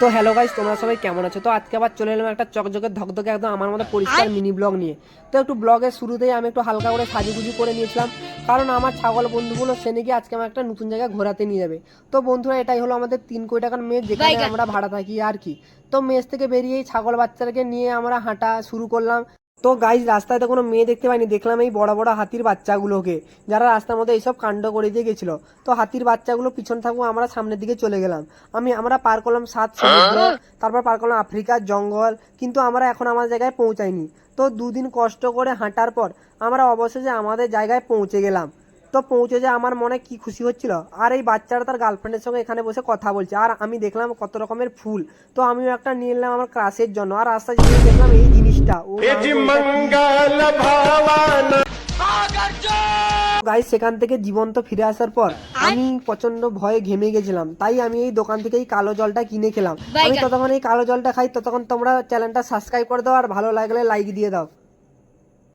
তো hello guys, তোমরা সবাই কেমন আছো? তো আজকে আবার চলে এলাম একটা চকচকে ধকধকে একদম আমার মতো পরিষ্কার মিনি ব্লগ নিয়ে। তো একটু ব্লগের শুরুতেই আমি একটু হালকা করে সাজুগুজু করে নিয়েছিলাম, কারণ আমার ছাগল বন্ধুগুলো সে নাকি আজকে আমার একটা নতুন জায়গায় ঘোরাতে নিয়ে যাবে। তো বন্ধুরা, এটাই হলো আমাদের 3 কোটি টাকার মেস, যেখানে আমরা ভাড়া থাকি আর কি। তো মেস থেকে বেরিয়েই ছাগল বাচ্চাটাকে নিয়ে আমরা হাঁটা শুরু করলাম। তো গাইজ, রাস্তায় তো কোনো মেয়ে দেখতে পাইনি, দেখলাম এই বড় বড় হাতির বাচ্চাগুলোকে, যারা রাস্তার মধ্যে এইসব কাণ্ড করে দিয়ে গেছিলো। তো হাতির বাচ্চাগুলো পিছন থাকবো, আমরা সামনের দিকে চলে গেলাম। আমরা পার করলাম 7 সমুদ্র, তারপর পার করলাম আফ্রিকার জঙ্গল, কিন্তু আমরা এখন আমার জায়গায় পৌঁছাইনি। তো 2 দিন কষ্ট করে হাঁটার পর আমরা অবশেষে আমাদের জায়গায় পৌঁছে গেলাম। তো পৌঁছে যে আমার মনে কি খুশি হচ্ছিল। আর এই বাচ্চারা তার গার্লফ্রেন্ডের সঙ্গে এখানে বসে কথা বলছে, আর আমি দেখলাম কত রকমের ফুল। তো আমিও একটা নিয়ে নিলাম আমার ক্রাশের জন্য। আর রাস্তায় যেতে দেখলাম এই জিনিসটা, ও গাইস, সেখান থেকে জীবন্ত ফিরে আসার পর আমি প্রচন্ড ভয়ে ঘেমে গেছিলাম, তাই আমি এই দোকান থেকে এই কালো জলটা কিনে খেলাম। আমি ততক্ষণ এই কালো জলটা খাই, ততক্ষণ তোমরা চ্যানেলটা সাবস্ক্রাইব করে দাও আর ভালো লাগলে লাইক দিয়ে দাও।